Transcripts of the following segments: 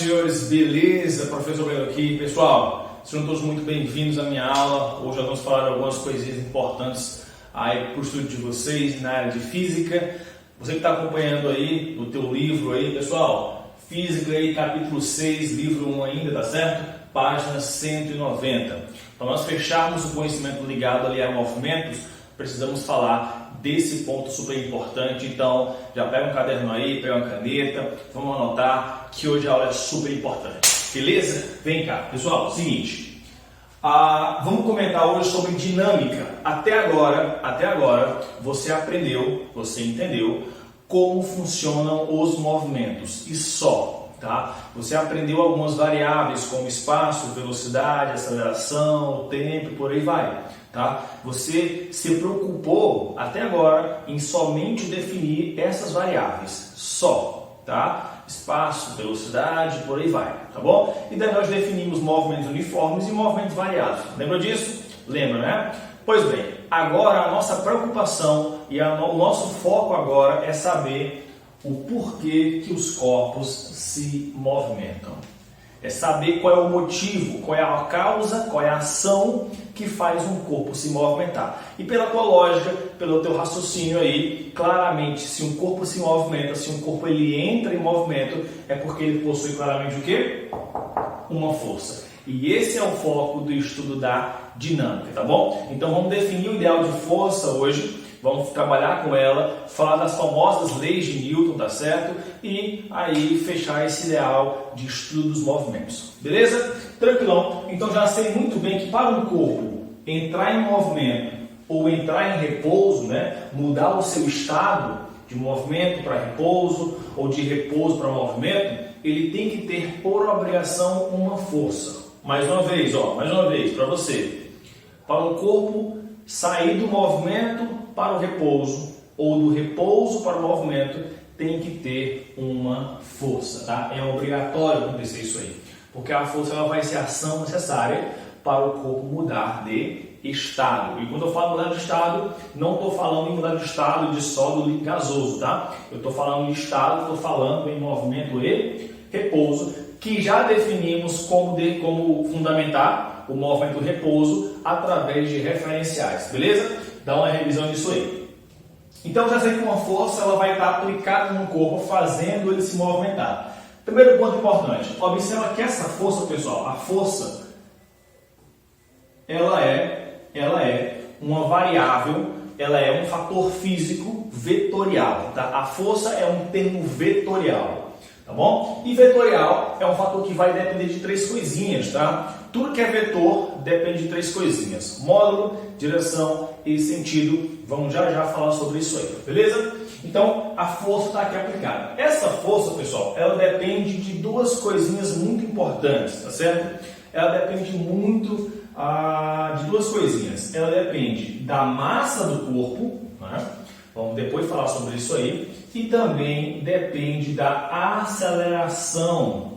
senhores, beleza? Professor Breno aqui. Pessoal, sejam todos muito bem-vindos à minha aula. Hoje nós vamos falar de algumas coisinhas importantes aí para o estudo de vocês na área de Física. Você que está acompanhando aí o teu livro aí, pessoal, Física aí, capítulo 6, livro 1 ainda, tá certo? Página 190. Para nós fecharmos o conhecimento ligado ali a movimentos, precisamos falar desse ponto super importante. Então, já pega um caderno aí, pega uma caneta, vamos anotar que hoje a aula é super importante. Beleza? Vem cá. Pessoal, seguinte. Vamos comentar hoje sobre dinâmica. Até agora, você aprendeu, você entendeu como funcionam os movimentos e só, tá? Você aprendeu algumas variáveis como espaço, velocidade, aceleração, tempo, por aí vai, tá? Você se preocupou até agora em somente definir essas variáveis, só, tá? Espaço, velocidade, por aí vai, tá bom? E daí nós definimos movimentos uniformes e movimentos variados. Lembra disso? Lembra, né? Pois bem, agora a nossa preocupação e o nosso foco agora é saber o porquê que os corpos se movimentam. É saber qual é o motivo, qual é a causa, qual é a ação que faz um corpo se movimentar. E pela tua lógica, pelo teu raciocínio aí, claramente, se um corpo se movimenta, se um corpo ele entra em movimento, é porque ele possui claramente o quê? Uma força. E esse é o foco do estudo da dinâmica, tá bom? Então vamos definir o ideal de força hoje. Vamos trabalhar com ela, falar das famosas leis de Newton, tá certo? E aí fechar esse ideal de estudo dos movimentos. Beleza? Tranquilão? Então já sei muito bem que para um corpo entrar em movimento ou entrar em repouso, né? Mudar o seu estado de movimento para repouso ou de repouso para movimento, ele tem que ter por obrigação uma força. Mais uma vez, para você. Para um corpo sair do movimento para o repouso ou do repouso para o movimento, tem que ter uma força, tá? É obrigatório acontecer isso aí, porque a força ela vai ser a ação necessária para o corpo mudar de estado. E quando eu falo mudar de estado, não estou falando em mudar de estado de sólido e gasoso, tá? Eu estou falando de estado, estou falando em movimento e repouso, que já definimos como fundamentar o movimento repouso através de referenciais, beleza? Dá uma revisão disso aí. Então já sei que uma força ela vai estar aplicada no corpo, fazendo ele se movimentar. Primeiro ponto importante, observa que essa força, pessoal, a força, ela é uma variável, ela é um fator físico vetorial, tá? A força é um termo vetorial, tá bom? E vetorial é um fator que vai depender de três coisinhas, tá? Tudo que é vetor depende de três coisinhas: módulo, direção e sentido. Vamos já falar sobre isso aí, beleza? Então, a força está aqui aplicada. Essa força, pessoal, ela depende de duas coisinhas muito importantes, tá certo? Ela depende muito de duas coisinhas. Ela depende da massa do corpo, né? Vamos depois falar sobre isso aí. E também depende da aceleração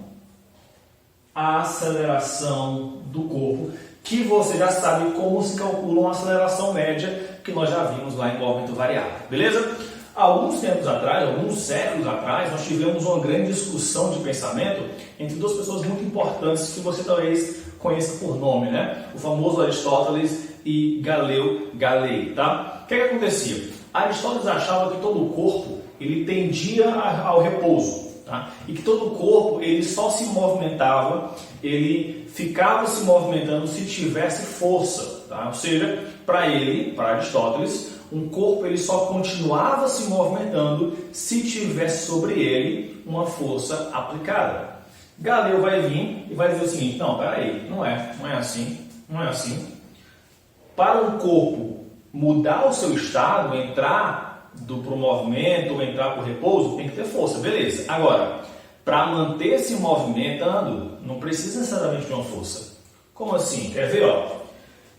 do corpo, que você já sabe como se calcula uma aceleração média, que nós já vimos lá em movimento variável, beleza? Alguns tempos atrás, alguns séculos atrás, nós tivemos uma grande discussão de pensamento entre duas pessoas muito importantes que você talvez conheça por nome, né? O famoso Aristóteles e Galileu Galilei, tá? O que acontecia? Aristóteles achava que todo o corpo ele tendia ao repouso, tá? E que todo o corpo ele só se movimentava, ele ficava se movimentando se tivesse força, tá? Ou seja, para Aristóteles, um corpo ele só continuava se movimentando se tivesse sobre ele uma força aplicada. Galileu vai vir e vai dizer o seguinte: não, peraí, não é assim. Para um corpo mudar o seu estado, entrar para o movimento ou entrar para o repouso, tem que ter força, beleza. Agora, para manter esse movimentando, não precisa necessariamente de uma força. Como assim? Quer ver?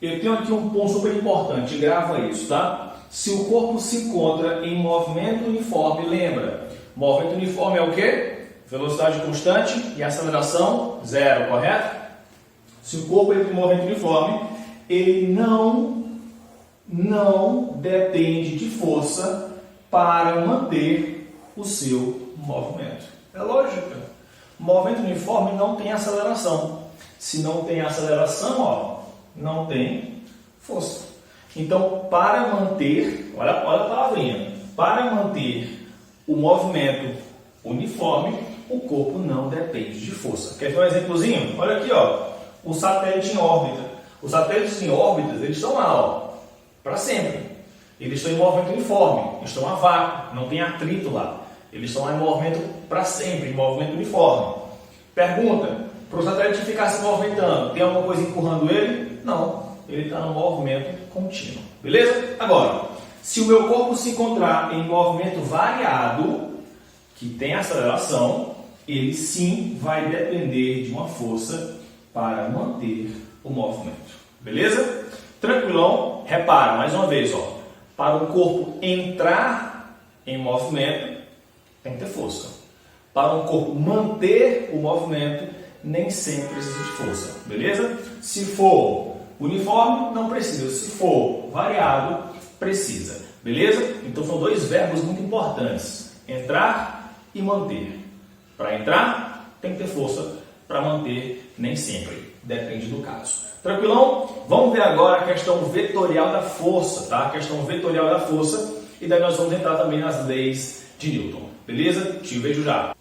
Eu tenho aqui um ponto super importante, grava isso, tá? Se o corpo se encontra em movimento uniforme, lembra, movimento uniforme é o quê? Velocidade constante e aceleração zero, correto? Se o corpo entra em movimento uniforme, ele não depende de força para manter o seu movimento. É lógica. movimento uniforme não tem aceleração. Se não tem aceleração, ó, não tem força. Então, para manter, olha a palavrinha, para manter o movimento uniforme, o corpo não depende de força. Quer ver um exemplozinho? Olha aqui, ó, o satélite em órbita. Os satélites em órbitas, eles estão lá, ó, para sempre. Eles estão em movimento uniforme, eles estão a vácuo, não tem atrito lá. Eles estão lá em movimento para sempre, em movimento uniforme. Pergunta, para o satélite ficar se movimentando, tem alguma coisa empurrando ele? Não, ele está no movimento contínuo. Beleza? Agora, se o meu corpo se encontrar em movimento variado, que tem aceleração, ele sim vai depender de uma força para manter o movimento. Beleza? Tranquilão? Repara, mais uma vez, ó, para o corpo entrar em movimento, tem que ter força. Para um corpo manter o movimento, nem sempre precisa de força. Beleza? Se for uniforme, não precisa. Se for variado, precisa. Beleza? Então são dois verbos muito importantes: entrar e manter. Para entrar, tem que ter força. Para manter, nem sempre. Depende do caso. Tranquilão? Vamos ver agora a questão vetorial da força, tá? A questão vetorial da força. E daí nós vamos entrar também nas leis de Newton. Beleza? Te vejo já.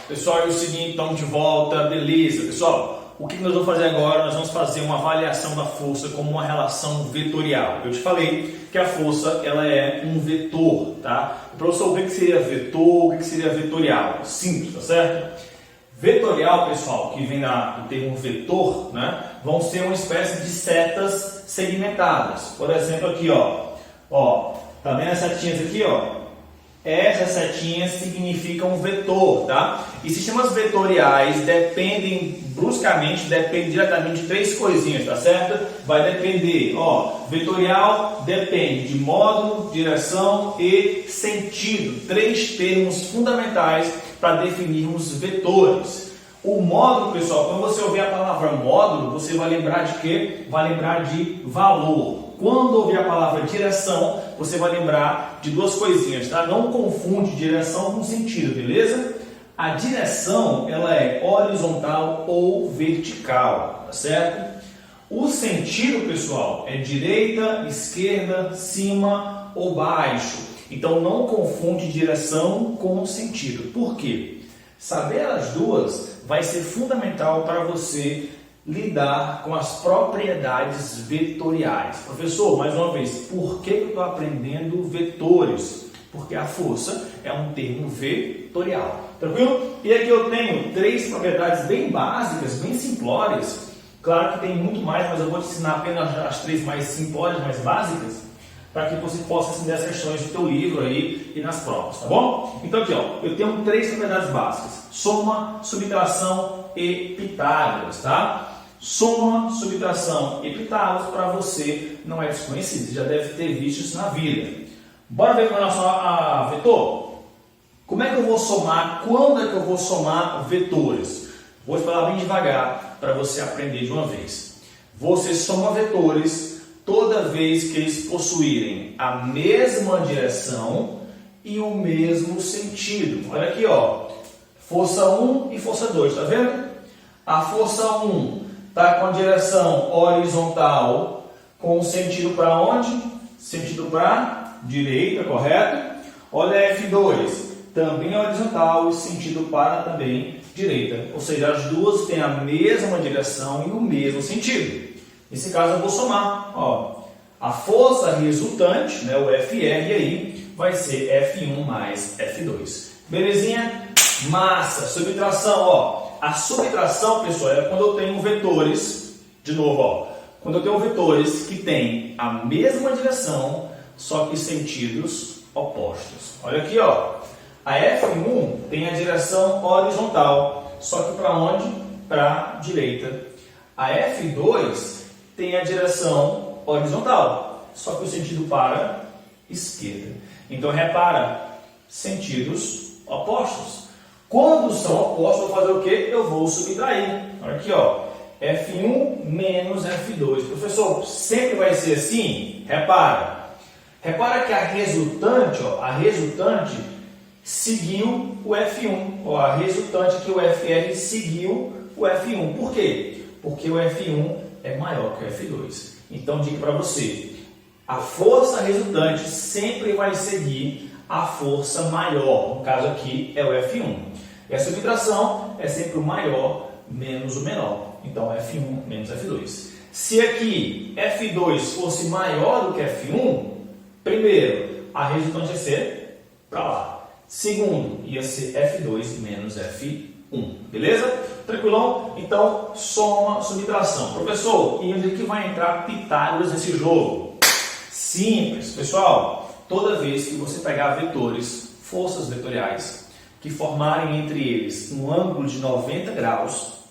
Pessoal, é o seguinte, estamos de volta. Beleza, pessoal? O que nós vamos fazer agora? Nós vamos fazer uma avaliação da força como uma relação vetorial. Eu te falei que a força ela é um vetor, tá? O professor, o que seria vetor, o que seria vetorial? Simples, tá certo? Vetorial, pessoal, que vem do termo vetor, né? Vão ser uma espécie de setas segmentadas. Por exemplo, aqui, ó, tá vendo as setinhas aqui, ó? Essas setinhas significam vetor, tá? E sistemas vetoriais dependem diretamente de três coisinhas, tá certo? Vai depender, ó, vetorial depende de módulo, direção e sentido. Três termos fundamentais para definirmos vetores. O módulo, pessoal, quando você ouvir a palavra módulo, você vai lembrar de quê? Vai lembrar de valor. Quando ouvir a palavra direção, você vai lembrar de duas coisinhas, tá? Não confunde direção com sentido, beleza? A direção, ela é horizontal ou vertical, tá certo? O sentido, pessoal, é direita, esquerda, cima ou baixo. Então não confunde direção com sentido. Por quê? Saber as duas vai ser fundamental para você lidar com as propriedades vetoriais. Professor, mais uma vez, por que eu estou aprendendo vetores? Porque a força é um termo vetorial. Tranquilo? E aqui eu tenho três propriedades bem básicas, bem simplórias. Claro que tem muito mais, mas eu vou te ensinar apenas as três mais simplórias, mais básicas, para que você possa entender as questões do teu livro aí e nas provas, tá bom? Então aqui, ó, eu tenho três propriedades básicas: soma, subtração e Pitágoras, tá? Soma, subtração e Pitágoras para você não é desconhecido, você já deve ter visto isso na vida. Bora ver com relação a vetor? Como é que eu vou somar? Quando é que eu vou somar vetores? Vou falar bem devagar para você aprender de uma vez. Você soma vetores toda vez que eles possuírem a mesma direção e o mesmo sentido. Olha aqui, ó, força 1 e força 2, tá vendo? A força 1 está com a direção horizontal, com o sentido para onde? Sentido para direita, correto? Olha a F2, também horizontal e sentido para também direita. Ou seja, as duas têm a mesma direção e o mesmo sentido. Nesse caso eu vou somar, ó, a força resultante, né, o FR aí, vai ser F1 mais F2. Belezinha? Massa, subtração, ó. A subtração, pessoal, é quando eu tenho vetores, de novo, ó, quando eu tenho vetores que têm a mesma direção, só que sentidos opostos. Olha aqui, ó, a F1 tem a direção horizontal, só que para onde? Para a direita. A F2 tem a direção horizontal, só que o sentido para a esquerda. Então, repara, sentidos opostos. Quando são opostos, eu vou fazer o quê? Eu vou subtrair. Olha aqui, ó, F1 menos F2. Professor, sempre vai ser assim? Repara que a resultante, ó, seguiu o F1, ou a resultante que o FR seguiu o F1. Por quê? Porque o F1 é maior que o F2. Então, digo para você, a força resultante sempre vai seguir a força maior. No caso aqui é o F1. E a subtração é sempre o maior menos o menor. Então, F1 menos F2. Se aqui F2 fosse maior do que F1, primeiro, a resultante ia ser para lá. Segundo, ia ser F2 menos F1. Beleza? Tranquilão? Então, soma, subtração. Professor, e onde é que vai entrar Pitágoras nesse jogo? Simples, pessoal. Toda vez que você pegar vetores, forças vetoriais, que formarem entre eles um ângulo de 90 graus,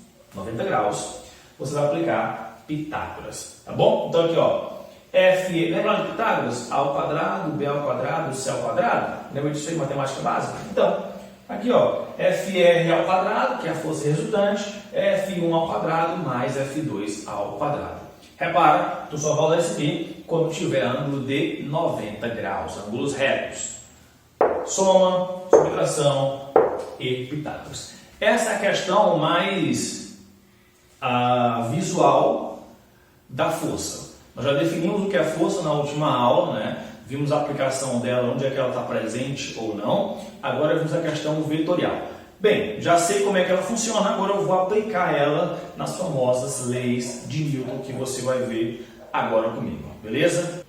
você vai aplicar Pitágoras. Tá bom? Então aqui, ó. Lembra de Pitágoras? A ao quadrado, B ao quadrado, C ao quadrado. Lembra disso aí, matemática básica? Então, aqui, ó, FR ao quadrado, que é a força resultante, F1 ao quadrado mais F2 ao quadrado. Repara, tu só vai usar isso aqui quando tiver ângulo de 90 graus, ângulos retos. Soma, subtração e Pitágoras. Essa é a questão mais visual da força. Nós já definimos o que é força na última aula, né? Vimos a aplicação dela, onde é que ela está presente ou não. Agora vimos a questão vetorial. Bem, já sei como é que ela funciona, agora eu vou aplicar ela nas famosas leis de Newton que você vai ver agora comigo, beleza?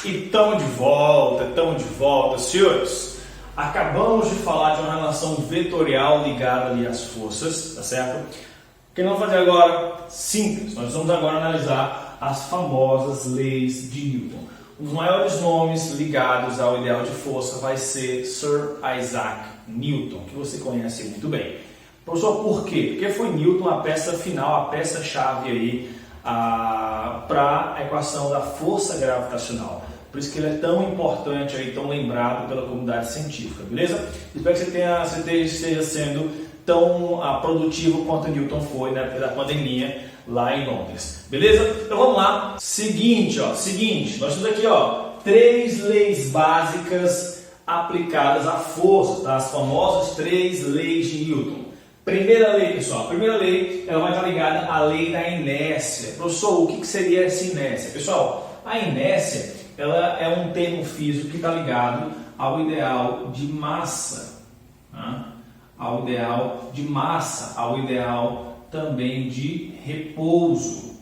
E estamos de volta, senhores. Acabamos de falar de uma relação vetorial ligada ali às forças, tá certo? O que nós vamos fazer agora? Simples, nós vamos agora analisar as famosas leis de Newton. Um dos maiores nomes ligados ao ideal de força vai ser Sir Isaac Newton, que você conhece muito bem. Professor, por quê? Porque foi Newton a peça final, a peça-chave aí para a equação da força gravitacional. Por isso que ele é tão importante aí, tão lembrado pela comunidade científica, beleza? Espero que você esteja sendo tão produtivo quanto Newton foi na época da pandemia lá em Londres, beleza? Então vamos lá. Seguinte, nós temos aqui, ó, 3 leis básicas aplicadas à força, tá? As famosas 3 leis de Newton. Primeira lei, pessoal, a primeira lei ela vai estar ligada à lei da inércia. Professor, o que seria essa inércia? Pessoal, a inércia ela é um termo físico que está ligado ao ideal de massa, tá? Ao ideal de massa, ao ideal também de repouso,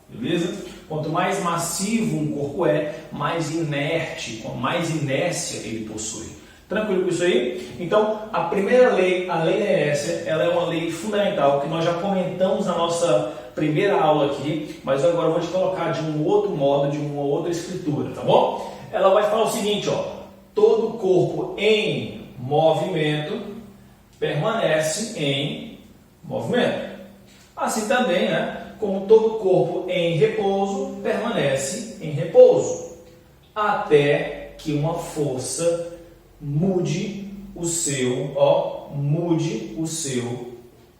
beleza? Quanto mais massivo um corpo é, mais inerte, mais inércia ele possui. Tranquilo com isso aí? Então, a primeira lei, a lei da inércia, ela é uma lei fundamental que nós já comentamos na nossa primeira aula aqui, mas agora eu vou te colocar de um outro modo, de uma outra escritura, tá bom? Ela vai falar o seguinte, ó: todo corpo em movimento permanece em movimento. Assim também, né? Como todo corpo em repouso permanece em repouso, até que uma força mude o seu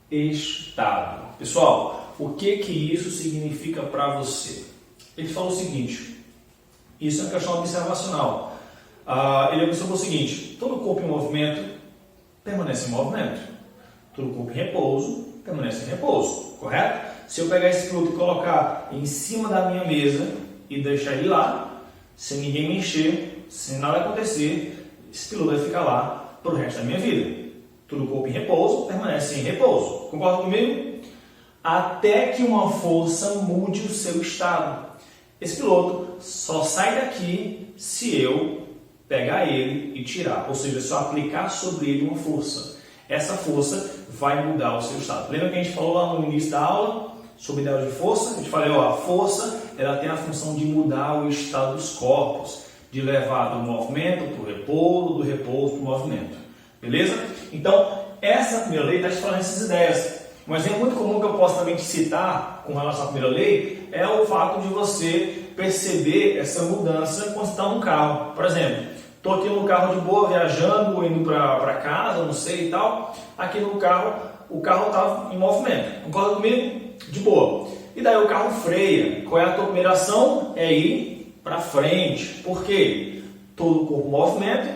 estado. Pessoal, o que isso significa para você? Ele fala o seguinte: isso é uma questão observacional. Ele observou o seguinte: todo corpo em movimento permanece em movimento, todo corpo em repouso permanece em repouso, correto? Se eu pegar esse piloto e colocar em cima da minha mesa e deixar ele lá, sem ninguém me encher, sem nada acontecer, esse piloto vai ficar lá para o resto da minha vida. Todo corpo em repouso permanece em repouso. Concorda comigo? Até que uma força mude o seu estado. Esse piloto só sai daqui se eu pegar ele e tirar, ou seja, se eu aplicar sobre ele uma força. Essa força vai mudar o seu estado. Lembra que a gente falou lá no início da aula sobre ideal de força? A gente falou, a força ela tem a função de mudar o estado dos corpos, de levar do movimento para o repouso, do repouso para o movimento. Beleza? Então, essa primeira lei está te falando essas ideias. Um exemplo muito comum que eu posso também te citar com relação à primeira lei é o fato de você perceber essa mudança quando você está no carro. Por exemplo, estou aqui no carro de boa, viajando, indo para casa, não sei e tal. Aqui no carro, o carro está em movimento. Concorda comigo? De boa. E daí o carro freia. Qual é a tua primeira ação? É ir para frente. Por quê? Todo o corpo em movimento,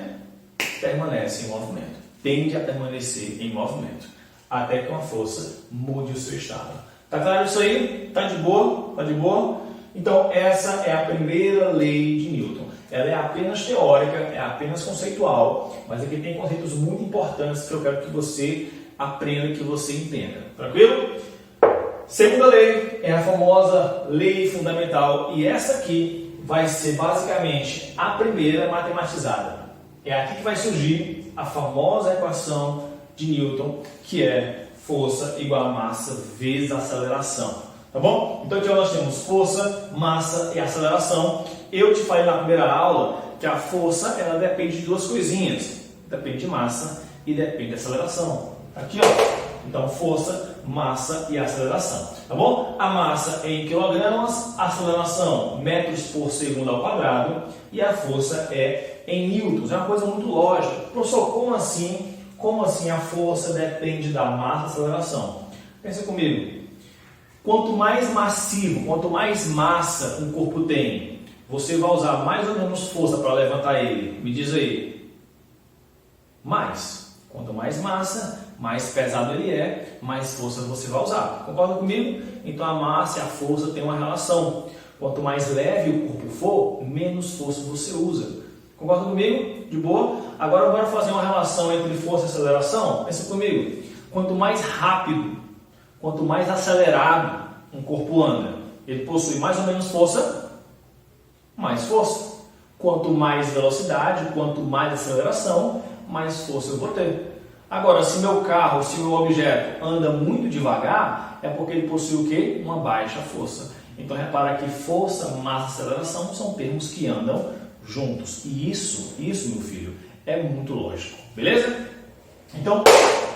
permanece em movimento, tende a permanecer em movimento, até que uma força mude o seu estado. Tá claro isso aí? Tá de boa? Tá de boa? Então essa é a primeira lei de Newton. Ela é apenas teórica, é apenas conceitual, mas aqui tem conceitos muito importantes que eu quero que você aprenda, que você entenda. Tranquilo? Segunda lei é a famosa lei fundamental, e essa aqui vai ser basicamente a primeira matematizada. É aqui que vai surgir a famosa equação de Newton, que é força igual a massa vezes aceleração. Tá bom? Então aqui nós temos força, massa e aceleração. Eu te falei na primeira aula que a força ela depende de duas coisinhas. Depende de massa e depende de aceleração. Aqui, ó. Então, força, massa e aceleração. Tá bom? A massa é em quilogramas, a aceleração metros por segundo ao quadrado e a força é em newtons. É uma coisa muito lógica. Professor, como assim? Como assim a força depende da massa e aceleração? Pensa comigo. Quanto mais massivo, quanto mais massa um corpo tem, você vai usar mais ou menos força para levantar ele. Me diz aí. Mais. Quanto mais massa, mais pesado ele é, mais força você vai usar. Concorda comigo? Então a massa e a força têm uma relação. Quanto mais leve o corpo for, menos força você usa. Concorda comigo? De boa? Agora bora fazer uma relação entre força e aceleração? Pensa comigo. Quanto mais rápido, quanto mais acelerado um corpo anda, ele possui mais ou menos força, mais força. Quanto mais velocidade, quanto mais aceleração, mais força eu vou ter. Agora, se meu carro, se meu objeto anda muito devagar, é porque ele possui o quê? Uma baixa força. Então, repara que força, massa e aceleração são termos que andam juntos. E isso, meu filho, é muito lógico. Beleza? Então,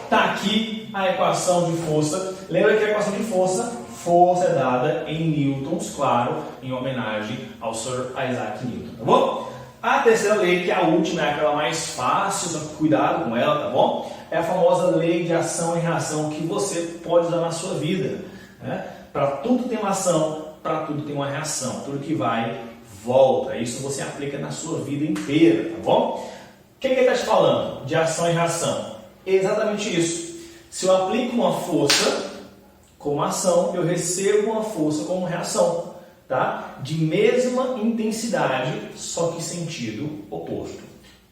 tá aqui a equação de força. Lembra que a equação de força é dada em newtons, claro, em homenagem ao Sir Isaac Newton, tá bom? A terceira lei, que é a última, é aquela mais fácil, só que cuidado com ela, tá bom? É a famosa lei de ação e reação que você pode usar na sua vida. Né? Para tudo tem uma ação, para tudo tem uma reação. Tudo que vai, volta. Isso você aplica na sua vida inteira, tá bom? O que ele está te falando de ação e reação? É exatamente isso. Se eu aplico uma força como ação, eu recebo uma força como reação. Tá? De mesma intensidade, só que sentido oposto.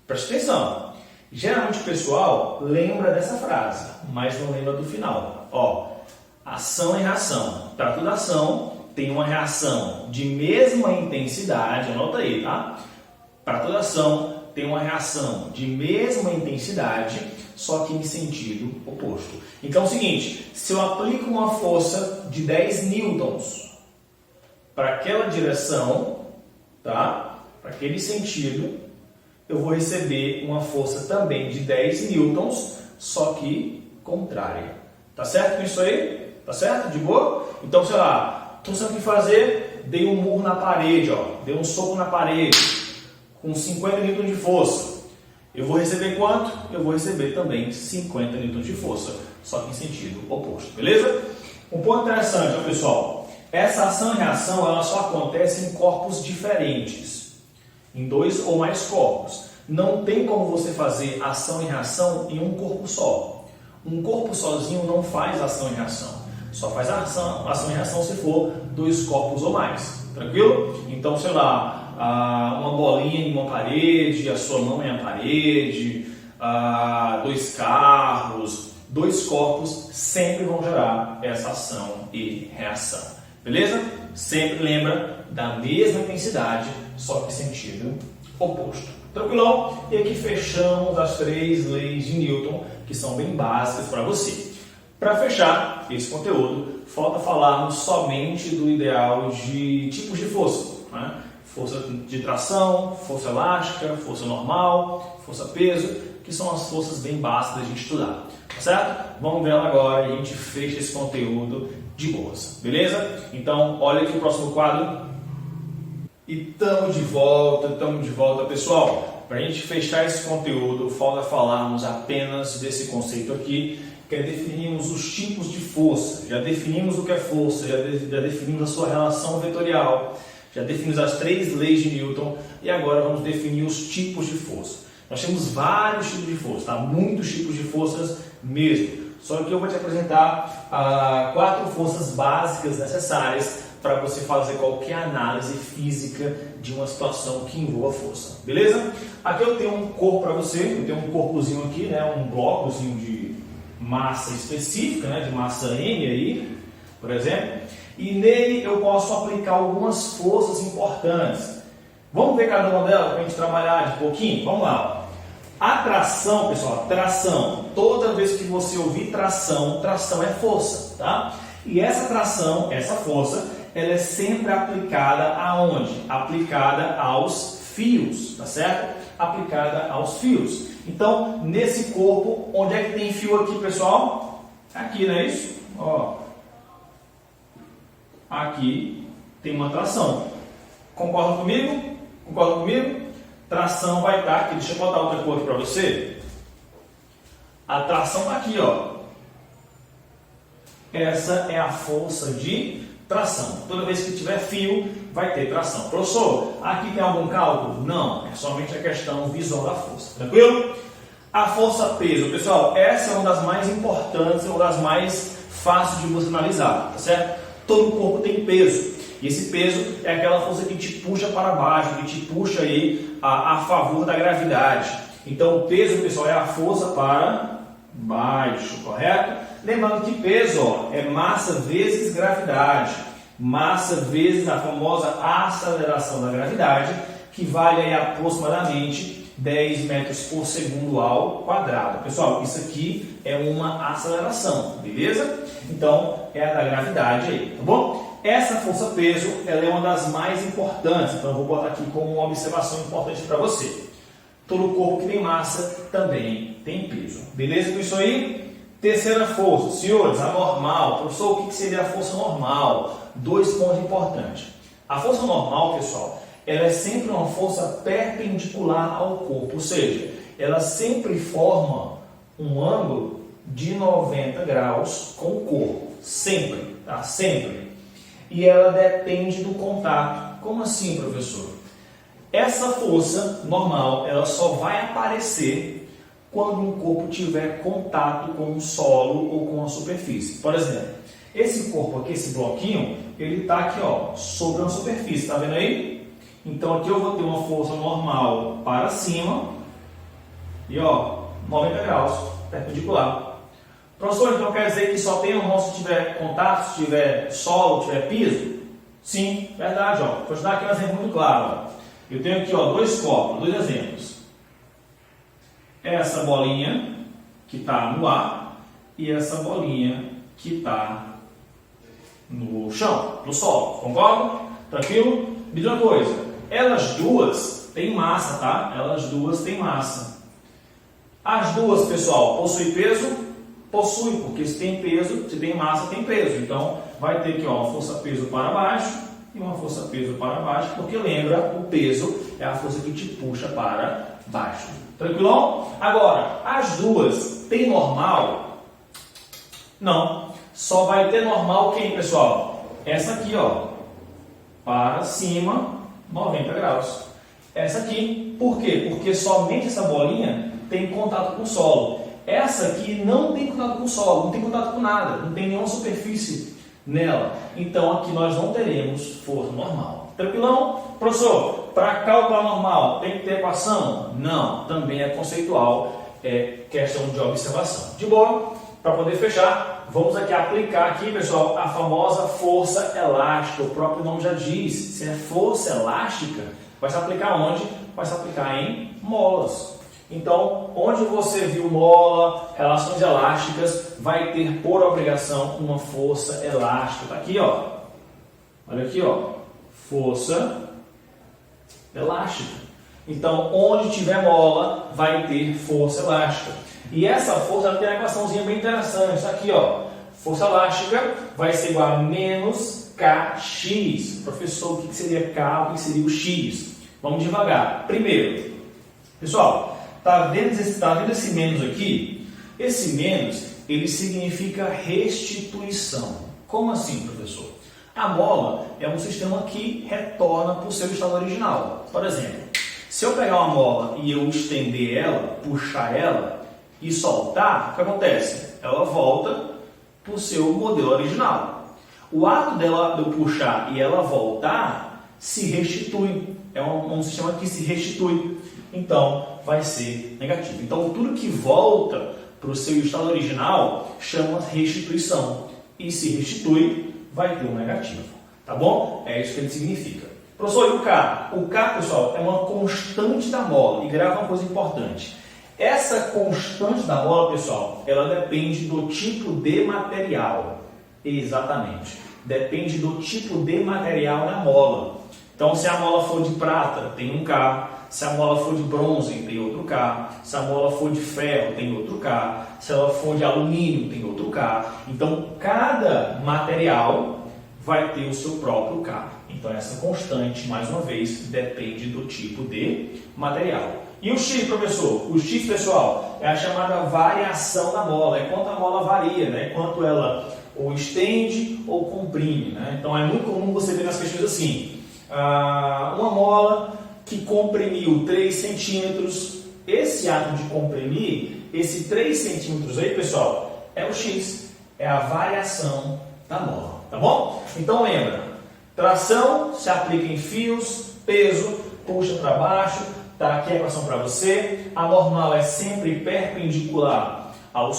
Preste atenção. Geralmente o pessoal lembra dessa frase, mas não lembra do final. Ó, ação e reação. Para toda ação tem uma reação de mesma intensidade, anota aí, tá? Para toda ação tem uma reação de mesma intensidade, só que em sentido oposto. Então é o seguinte, se eu aplico uma força de 10 newtons para aquela direção, tá? Para aquele sentido, eu vou receber uma força também de 10 newtons, só que contrária. Tá certo com isso aí? Tá certo? De boa? Então, sei lá, estou sem o que fazer, dei um murro na parede, ó, dei um soco na parede, com 50 newtons de força. Eu vou receber quanto? Eu vou receber também 50 newtons de força, só que em sentido oposto. Beleza? Um ponto interessante, ó, pessoal. Essa ação e reação ela só acontece em corpos diferentes, em 2 ou mais corpos. Não tem como você fazer ação e reação em um corpo só. Um corpo sozinho não faz ação e reação. Só faz ação e reação se for 2 corpos ou mais. Tranquilo? Então, sei lá, uma bolinha em uma parede, a sua mão em a parede, 2 carros, 2 corpos sempre vão gerar essa ação e reação. Beleza? Sempre lembra da mesma intensidade, só que sentido oposto. Tranquilão? E aqui fechamos as 3 leis de Newton, que são bem básicas para você. Para fechar esse conteúdo, falta falarmos somente do ideal de tipos de força. Né? Força de tração, força elástica, força normal, força-peso, que são as forças bem básicas da gente estudar. Tá certo? Vamos ver ela agora e a gente fecha esse conteúdo de boas, beleza? Então, olha aqui o próximo quadro. E estamos de volta, pessoal. Para a gente fechar esse conteúdo, falta falarmos apenas desse conceito aqui, que é definirmos os tipos de força. Já definimos o que é força, já definimos a sua relação vetorial, já definimos as 3 leis de Newton e agora vamos definir os tipos de força. Nós temos vários tipos de força, tá? Muitos tipos de forças mesmo. Só que eu vou te apresentar 4 forças básicas necessárias para você fazer qualquer análise física de uma situação que envolva força, beleza? Aqui eu tenho um corpo para você, eu tenho um corpozinho aqui, né, um blocozinho de massa específica, né, de massa M aí, por exemplo, e nele eu posso aplicar algumas forças importantes. Vamos ver cada uma delas para a gente trabalhar de pouquinho? Vamos lá. A tração, pessoal, tração, toda vez que você ouvir tração, tração é força, tá? E essa tração, essa força, ela é sempre aplicada aonde? Aplicada aos fios, tá certo? Aplicada aos fios. Então, nesse corpo, onde é que tem fio aqui, pessoal? Aqui, não é isso? Ó. Aqui tem uma tração. Concordam comigo? Concordam comigo? Tração vai estar aqui. Deixa eu botar outra cor aqui para você. A tração está aqui, ó. Essa é a força de tração. Toda vez que tiver fio, vai ter tração. Professor, aqui tem algum cálculo? Não, é somente a questão visual da força. Tranquilo? A força peso, pessoal, essa é uma das mais importantes, uma das mais fáceis de você analisar, tá certo? Todo o corpo tem peso. E esse peso é aquela força que te puxa para baixo, que te puxa aí a favor da gravidade. Então o peso, pessoal, é a força para baixo, correto? Lembrando que peso, ó, é massa vezes gravidade. Massa vezes a famosa aceleração da gravidade, que vale aí aproximadamente 10 metros por segundo ao quadrado. Pessoal, isso aqui é uma aceleração, beleza? Então, é a da gravidade aí, tá bom? Essa força-peso, ela é uma das mais importantes, então eu vou botar aqui como uma observação importante para você. Todo corpo que tem massa também tem peso. Beleza com isso aí? Terceira força, senhores, a normal. Professor, o que seria a força normal? 2 pontos importantes. A força normal, pessoal, ela é sempre uma força perpendicular ao corpo, ou seja, ela sempre forma um ângulo de 90 graus com o corpo, sempre, tá? Sempre. E ela depende do contato. Como assim, professor? Essa força normal, ela só vai aparecer quando um corpo tiver contato com o solo ou com a superfície. Por exemplo, esse corpo aqui, esse bloquinho, ele está aqui, ó, sobre uma superfície, tá vendo aí? Então aqui eu vou ter uma força normal para cima e, ó, 90 graus, perpendicular. Professor, então quer dizer que só tem o mão se tiver contato, se tiver solo, se tiver piso? Sim, verdade, ó. Vou te dar aqui um exemplo muito claro, ó. Eu tenho aqui, ó, 2 copos, 2 exemplos. Essa bolinha que está no ar e essa bolinha que está no chão, no solo. Concordo? Tranquilo? Me diz uma coisa. Elas duas têm massa, tá? Elas duas têm massa. As duas, pessoal, possuem peso? Possui, porque se tem peso, se tem massa, tem peso. Então, vai ter aqui, ó, uma força-peso para baixo e uma força-peso para baixo, porque lembra, o peso é a força que te puxa para baixo. Tranquilão? Agora, as duas têm normal? Não. Só vai ter normal quem, pessoal? Essa aqui, ó, para cima, 90 graus. Essa aqui, por quê? Porque somente essa bolinha tem contato com o solo. Essa aqui não tem contato com o solo, não tem contato com nada, não tem nenhuma superfície nela. Então, aqui nós não teremos força normal. Tranquilão? Professor, para cálculo normal, tem que ter equação? Não, também é conceitual, é questão de observação. De boa, para poder fechar, vamos aqui aplicar aqui, pessoal, a famosa força elástica. O próprio nome já diz, se é força elástica, vai se aplicar onde? Vai se aplicar em molas. Então, onde você viu mola, relações elásticas, vai ter por obrigação uma força elástica. Está aqui, ó. Olha aqui, ó. Força elástica. Então, onde tiver mola, vai ter força elástica. E essa força tem uma equaçãozinha bem interessante. Está aqui, ó. Força elástica vai ser igual a menos Kx. Professor, o que seria K? O que seria o X? Vamos devagar. Primeiro, pessoal, tá vendo esse menos aqui? Esse menos, ele significa restituição. Como assim, professor? A mola é um sistema que retorna para o seu estado original. Por exemplo, Se eu pegar uma mola e eu estender ela, puxar ela e soltar, o que acontece? Ela volta para o seu modelo original. O ato dela de eu puxar e ela voltar se restitui. É um sistema que se restitui. Então, vai ser negativo. Então, tudo que volta para o seu estado original chama restituição. E se restitui, vai ter um negativo. Tá bom? É isso que ele significa. Professor, e o K? O K, pessoal, é uma constante da mola. E grava uma coisa importante. Essa constante da mola, pessoal, ela depende do tipo de material. Exatamente. Depende do tipo de material na mola. Então, se a mola for de prata, tem um K. Se a mola for de bronze, tem outro K. Se a mola for de ferro, tem outro K. Se ela for de alumínio, tem outro K. Então, cada material vai ter o seu próprio K. Então, essa constante, mais uma vez, depende do tipo de material. E o X, professor? O X, pessoal, é a chamada variação da mola. É quanto a mola varia, né? Quanto ela ou estende ou comprime, né? Então, é muito comum você ver nas questões assim. Uma mola que comprimiu 3 centímetros. Esse ato de comprimir, esse 3 centímetros aí, pessoal, é o X. É a variação da mola. Tá bom? Então, lembra. Tração se aplica em fios, peso, puxa para baixo. Tá aqui a equação para você. A normal é sempre perpendicular ao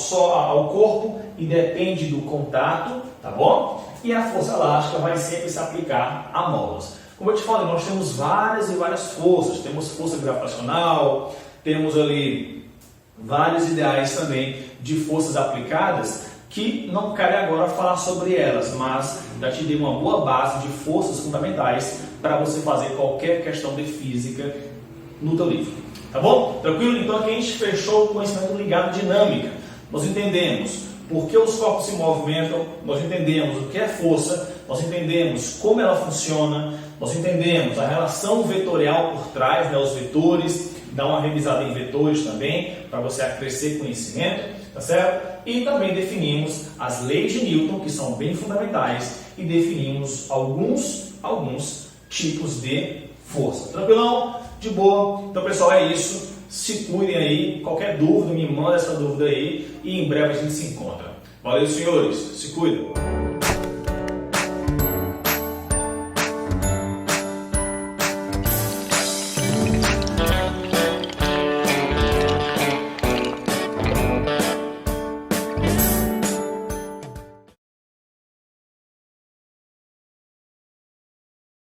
corpo e depende do contato, tá bom? E a força elástica vai sempre se aplicar a molas. Como eu te falei, nós temos várias e várias forças. Temos força gravitacional, temos ali vários ideais também de forças aplicadas que não cabe agora falar sobre elas, mas já te dei uma boa base de forças fundamentais para você fazer qualquer questão de física no teu livro. Tá bom? Tranquilo? Então aqui a gente fechou o conhecimento ligado à dinâmica. Nós entendemos por que os corpos se movimentam, nós entendemos o que é força, nós entendemos como ela funciona, nós entendemos a relação vetorial por trás, né, os vetores, dá uma revisada em vetores também, para você acrescer conhecimento, tá certo? E também definimos as leis de Newton, que são bem fundamentais, e definimos alguns tipos de força. Tranquilão? De boa? Então, pessoal, é isso. Se cuidem aí. Qualquer dúvida, me manda essa dúvida aí e em breve a gente se encontra. Valeu, senhores. Se cuidem.